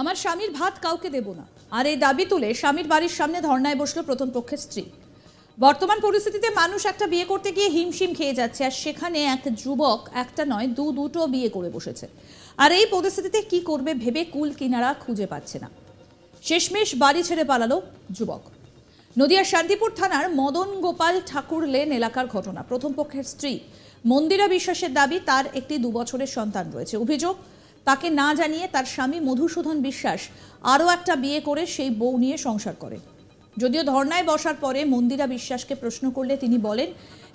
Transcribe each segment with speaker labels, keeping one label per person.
Speaker 1: আমার স্বামীর ভাত কাউকে দেব না, আর এই দাবি তুলে স্বামীর বাড়ির সামনে ধর্নায় বসলো প্রথম পক্ষের স্ত্রী। বর্তমান পরিস্থিতিতে মানুষ একটা বিয়ে করতে গিয়ে হিমশিম খেয়ে যাচ্ছে, আর সেখানে এক যুবক একটা নয় দুটো বিয়ে করে বসেছে। আর এই পরিস্থিতিতে কি করবে ভেবে কুল কিনারা খুঁজে পাচ্ছে না। শেষমেশ বাড়ি ছেড়ে পালালো যুবক। নদিয়ার শান্তিপুর থানার মদন গোপাল ঠাকুর লেন এলাকার ঘটনা। প্রথম পক্ষের স্ত্রী মন্দিরা বিশ্বাসের দাবি তার একটি 2 বছরের সন্তান রয়েছে। অভিযোগ, তাকে না জানিয়ে তার স্বামী মধুসূদন বিশ্বাস আরও একটা বিয়ে করে সেই বউ নিয়ে সংসার করে। যদিও ধর্নায় বসার পরে মন্দিরা বিশ্বাসকে প্রশ্ন করলে তিনি বলেন,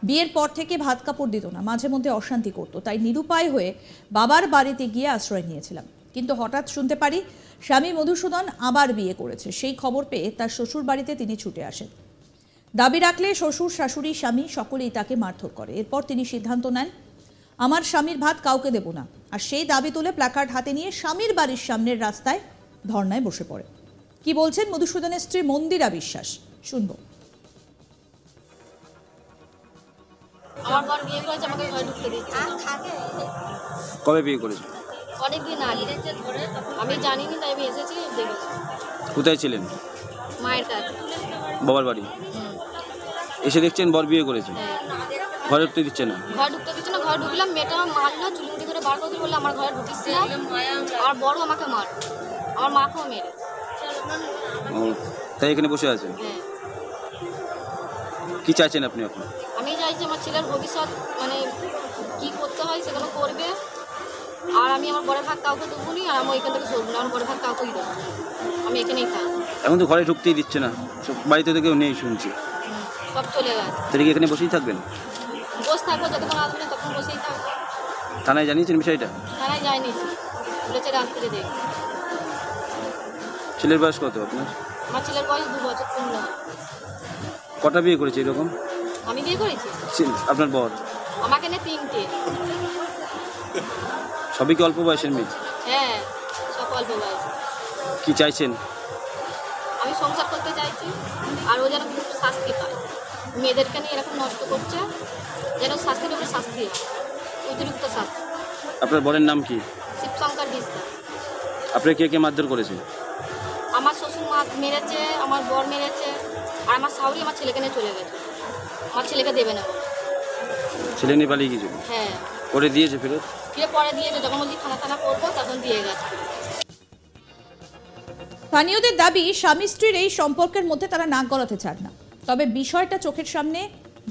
Speaker 1: বিয়ের পর থেকে ভাত কাপড় দিত না, মাঝে মধ্যে অশান্তি করত, তাই নিরুপায় হয়ে বাবার বাড়িতে গিয়ে আশ্রয় নিয়েছিলাম। কিন্তু হঠাৎ শুনতে পারি স্বামী মধুসূদন আবার বিয়ে করেছে। সেই খবর পেয়ে তার শ্বশুর বাড়িতে তিনি ছুটে আসেন। দাবি রাখলে শ্বশুর, শাশুড়ি, স্বামী সকলেই তাকে মারধর করে। এরপর তিনি সিদ্ধান্ত নেন, আমার স্বামীর ভাত কাউকে দেব না। আর সেই দাবি তুলে প্ল্যাকার্ড হাতে নিয়ে স্বামীর বাড়ির সামনের রাস্তায় ধর্নায় বসে পড়ে। কি বলছেন মধুসূদনের স্ত্রী মন্দিরা বিশ্বাস, শুনবো।
Speaker 2: আমার বর বিয়ে করেছে, আমাকে ঘরে ঢুকতে দিচ্ছে না।
Speaker 3: কবে বিয়ে করেছে?
Speaker 2: অনেকদিন আগে, আমি জানিনি, তাই আমি এসেছি দেখেছি।
Speaker 3: কোথায় ছিলেন?
Speaker 2: মায়ের কাছে।
Speaker 3: বাবার বাড়ি এসে দেখছেন বর বিয়ে করেছে,
Speaker 2: হ্যাঁ।
Speaker 3: ঘরে ঢুকতে দিচ্ছে না?
Speaker 2: ঘরে ঢুকতে দিচ্ছে না। ঘরে ঢুকলাম, মেয়েটা মারলো, চুলুমুড়ি করে বার করে বললে আমার ঘরে ঢুকিস না। আর বড় আমাকে মার, আমার মাকেও মেরে।
Speaker 3: ও, তাই এখানে বসে আছে।
Speaker 2: হ্যাঁ।
Speaker 3: কি চাইছেন আপনি এখন?
Speaker 2: আমি চাইছি আমার ছেলের ভবিষ্যৎ, মানে কি করতে হয় সেগুলো করবে। আর আমি আমার বড় ভাগ কাউকে দেবো নি, আর আমি এখান থেকে সরবো না। আমার বড় ভাগ কাউকেই দেবো, আমি এখানেই থাকবো।
Speaker 3: এখন তো ঘরে ঢুকতেই দিচ্ছে না, সব বাড়িতে তো কেউ নেই শুনছি।
Speaker 2: সব চলে গেছে।
Speaker 3: তাহলে কি এখানে বসেই থাকবেন?
Speaker 2: বসে থাকবো, যতক্ষণ আসবে না তখন বসেই থাকবো।
Speaker 3: থানায় জানিয়েছেন বিষয়টা?
Speaker 2: থানায় যায়নি, বলেছে রাত্রে দেখ।
Speaker 3: ছেলের বয়স কত আপনার?
Speaker 2: আমার ছেলের বয়স 2 বছর পূর্ণ।
Speaker 3: কটা বিয়ে করেছে এরকম?
Speaker 2: আমি বিয়ে করেছি,
Speaker 3: আপনার বর?
Speaker 2: আমাকে নিয়ে 3টে।
Speaker 3: সবই কি অল্প বয়সের মেয়ে?
Speaker 2: হ্যাঁ, সব অল্প বয়স।
Speaker 3: কি চাইছেন?
Speaker 2: আমি সংসার করতে চাইছি, আর ও যেন খুব শাস্তি পায়। মেয়েদেরকে নিয়ে এরকম নষ্ট করছে, যেন শাস্তির উপরে শাস্তি হয়, অতিরিক্ত শাস্তি।
Speaker 3: আপনার বরের নাম কি?
Speaker 2: শিবশঙ্কর বিশ্বাস।
Speaker 3: আপনার কে কে মারধর করেছে?
Speaker 2: আমার শ্বশুর মা মেরেছে, আমার বর মেরেছে, আর আমার শাশুড়ি আমার ছেলেকে নিয়ে চলে গেছে। আমার ছেলেকে দেবে না বলে।
Speaker 3: ছেলে নিয়ে পালিয়ে গিয়েছিল?
Speaker 2: হ্যাঁ।
Speaker 3: করে দিয়েছে ফেরত?
Speaker 2: ফিরে পরে দিয়েছে, যখন বলছি থানা করবো তখন দিয়ে গেছে।
Speaker 1: স্থানীয়দের দাবি, স্বামী স্ত্রীর এই সম্পর্কের মধ্যে তারা নাক গলাতে চান না। তবে বিষয়টা চোখের সামনে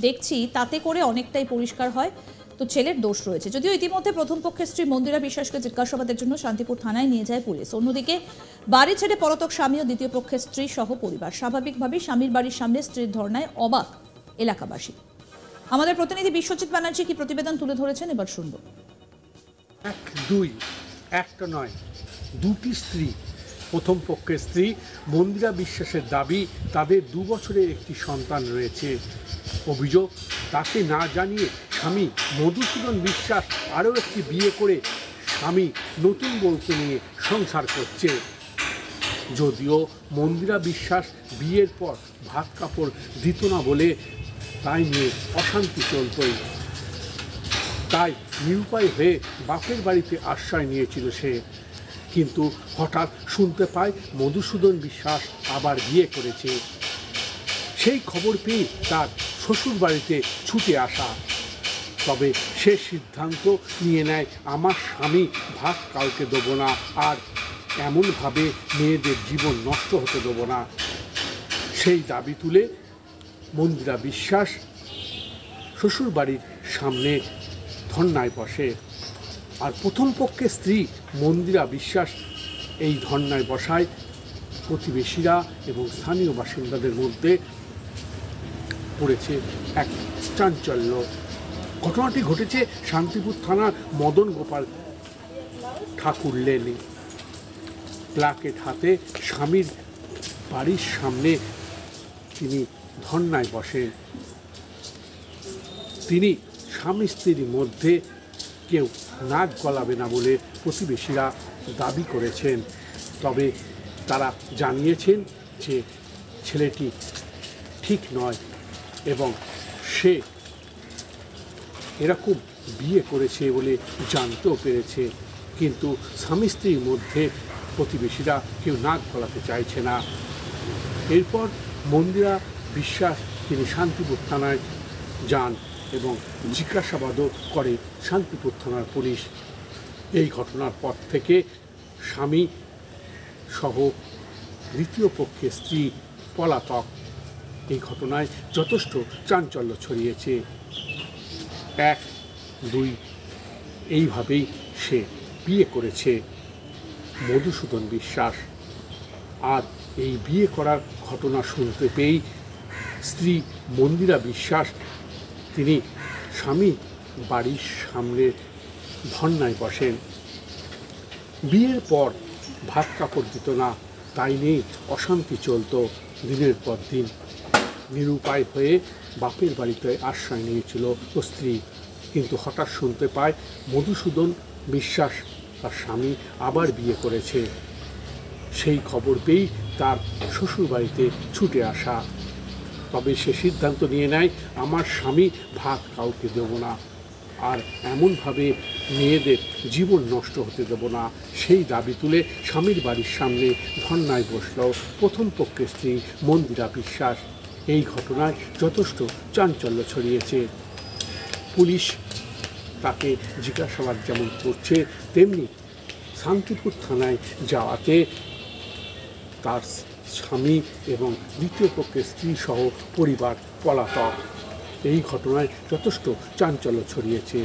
Speaker 1: দেখছি, তাতে করে অনেকটাই পরিষ্কার হয় তো ছেলের দোষ রয়েছে। যদিও ইতিমধ্যে প্রথম পক্ষের স্ত্রী মন্দিরা বিশ্বাসকে জিজ্ঞাসাবাদের জন্য শান্তিপুর থানায় নিয়ে যায় পুলিশ। অন্যদিকে বাড়ি ছেড়ে পলাতক স্বামী ও দ্বিতীয় পক্ষের স্ত্রী সহ পরিবার। স্বাভাবিকভাবেই স্বামীর বাড়ির সামনে স্ত্রীর ধর্নায় অবাক এলাকাবাসী। আমাদের প্রতিনিধি বিশ্বজিৎ ব্যানার্জি কি প্রতিবেদন তুলে ধরেছেন, এবার শুনব।
Speaker 4: একটা নয়, 2টি স্ত্রী। প্রথম পক্ষের স্ত্রী মন্দিরা বিশ্বাসের দাবি তাদের 2 বছরের একটি সন্তান রয়েছে। অভিযোগ, তাকে না জানিয়ে স্বামী মধুসূদন বিশ্বাস আরও একটি বিয়ে করে স্বামী নতুন বউকে নিয়ে সংসার করছে। যদিও মন্দিরা বিশ্বাস বিয়ের পর ভাত কাপড় দিত না বলে তাই নিয়ে অশান্তি চলতই, তাই নিরুপায় হয়ে বাপের বাড়িতে আশ্রয় নিয়েছিল সে। কিন্তু হঠাৎ শুনতে পায় মধুসূদন বিশ্বাস আবার বিয়ে করেছে। সেই খবর পেয়ে তার শ্বশুর বাড়িতে ছুটে আসা। তবে সে সিদ্ধান্ত নিয়ে নেয়, আমার স্বামী ভাত কাউকে দেবো না, আর এমনভাবে মেয়েদের জীবন নষ্ট হতে দেবো না। সেই দাবি তুলে মন্দিরা বিশ্বাস শ্বশুর বাড়ির সামনে ধর্নায় বসে। আর প্রথম পক্ষের স্ত্রী মন্দিরা বিশ্বাস এই ধর্নায় বসায়। প্রতিবেশীরা এবং স্থানীয় বাসিন্দাদের মধ্যে পড়েছে এক চাঞ্চল্য। ঘটনাটি ঘটেছে শান্তিপুর থানার মদন গোপাল ঠাকুর লেনে। প্ল্যাকেট হাতে স্বামীর বাড়ির সামনে তিনি ধর্নায় বসেন। তিনি স্বামী স্ত্রীর মধ্যে কেউ নাক গলাবে না বলে প্রতিবেশীরা দাবি করেছেন। তবে তারা জানিয়েছেন যে ছেলেটি ঠিক নয় এবং সে এরকম বিয়ে করেছে বলে জানতেও পেরেছে। কিন্তু স্বামী স্ত্রীর মধ্যে প্রতিবেশীরা কেউ নাক গলাতে চাইছে না। এরপর মন্দিরা বিশ্বাস তিনি শান্তিপুর থানায় যান এবং জিজ্ঞাসাবাদও করে শান্তিপুর থানার পুলিশ। এই ঘটনার পর থেকে স্বামী সহ দ্বিতীয় পক্ষের স্ত্রী পলাতক। এই ঘটনায় যথেষ্ট চাঞ্চল্য ছড়িয়েছে। 1, 2 এইভাবেই সে বিয়ে করেছে মধুসূদন বিশ্বাস। আর এই বিয়ে করার ঘটনা শুনতে পেয়েই স্ত্রী মন্দিরা বিশ্বাস তিনি স্বামী বাড়ির সামনে ধর্নায় বসেন। বিয়ের পর ভাত কাপড় দিত না, তাই নিয়ে অশান্তি চলত দিনের পর দিন। নিরুপায় হয়ে বাপের বাড়িতে আশ্রয় নিয়েছিল ও স্ত্রী। কিন্তু হঠাৎ শুনতে পায় মধুসূদন বিশ্বাস তার স্বামী আবার বিয়ে করেছে। সেই খবর পেয়েই তার শ্বশুরবাড়িতে ছুটে আসা। তবে সে সিদ্ধান্ত নিয়ে নেয়, আমার স্বামী ভাত কাউকে দেব না, আর এমনভাবে মেয়েদের জীবন নষ্ট হতে দেব না। সেই দাবি তুলে স্বামীর বাড়ির সামনে ধর্নায় বসল প্রথম পক্ষের স্ত্রী মন্দিরা বিশ্বাস। এই ঘটনায় যথেষ্ট চাঞ্চল্য ছড়িয়েছে। পুলিশ তাকে জিজ্ঞাসাবাদ যেমন করছে, তেমনি শান্তিপুর থানায় যাওয়াতে তার স্বামী এবং দ্বিতীয় পক্ষের স্ত্রী সহ পরিবার পলাতক। এই ঘটনায় যথেষ্ট চাঞ্চল্য ছড়িয়েছে।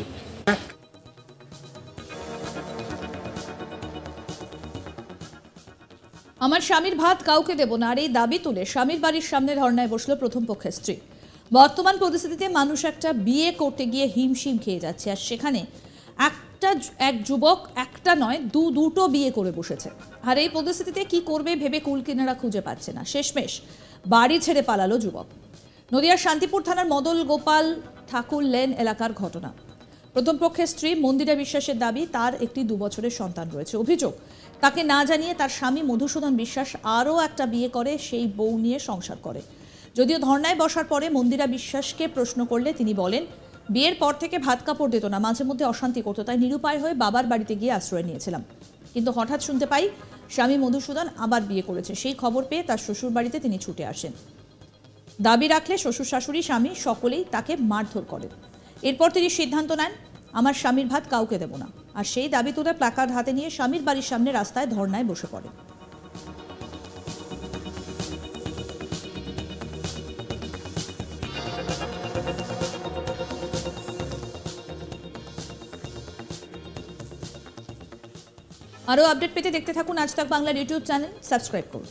Speaker 1: আমার স্বামীর ভাত কাউকে দেব না, আর এই দাবি তুলে স্বামীর বাড়ির সামনে ধর্নায় বসলো প্রথম পক্ষের স্ত্রী। বর্তমান পরিস্থিতিতে মানুষ একটা বিয়ে করতে গিয়ে হিমশিম খেয়ে যাচ্ছে, আর সেখানে এক যুবক একটা নয় দুটো বিয়ে করে বসেছে। আর এই পরিস্থিতিতে কি করবে ভেবে কুল কিনারা খুঁজে পাচ্ছে না। শেষমেশ বাড়ি ছেড়ে পালালো যুবক। নদিয়ার শান্তিপুর থানার মদল গোপাল ঠাকুর লেন এলাকার ঘটনা। প্রথম পক্ষের স্ত্রী মন্দিরা বিশ্বাসের দাবি তার একটি 2 বছরের সন্তান রয়েছে। অভিযোগ, তাকে না জানিয়ে তার স্বামী মধুসূদন বিশ্বাস আরও একটা বিয়ে করে, সেই বউ নিয়ে সংসার করে। যদিও ধর্নায় বসার পরে মন্দিরা বিশ্বাসকে প্রশ্ন করলে তিনি বলেন, বিয়ের পর থেকে ভাত কাপড় দিত না, মাঝে মধ্যে অশান্তি করতো, তাই নিরুপায় হয়ে বাবার বাড়িতে গিয়ে আশ্রয় নিয়েছিলাম। কিন্তু হঠাৎ শুনতে পাই স্বামী মধুসূদন আবার বিয়ে করেছে। সেই খবর পেয়ে তার শ্বশুর বাড়িতে তিনি ছুটে আসেন। দাবি রাখলে শ্বশুর শাশুড়ি স্বামী সকলেই তাকে মারধর করেন। এরপর তিনি সিদ্ধান্ত নেন, আমার স্বামীর ভাত কাউকে দেব না, আর সেই দাবি তুলে প্ল্যাকার্ড হাতে নিয়ে স্বামীর বাড়ির সামনে রাস্তায় ধর্নায় বসে পড়ে। আরও আপডেট পেতে দেখতে থাকুন আজ তাক বাংলার ইউটিউব চ্যানেল, সাবস্ক্রাইব করুন।